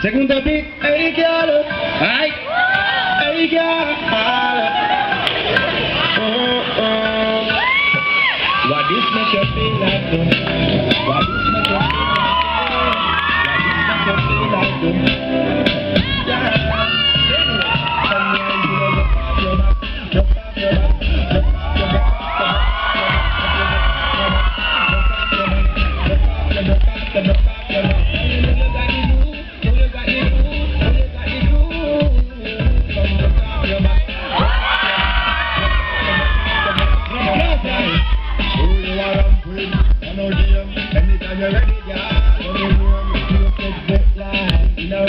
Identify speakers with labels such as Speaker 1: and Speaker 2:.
Speaker 1: Segundo beat, hey girl, ay, hey girl. Oh. What this make you feel like though? What this make you feel like? What this make you feel like though? Yeah. Anytime you're ready, girl, you know, you take that line, you know,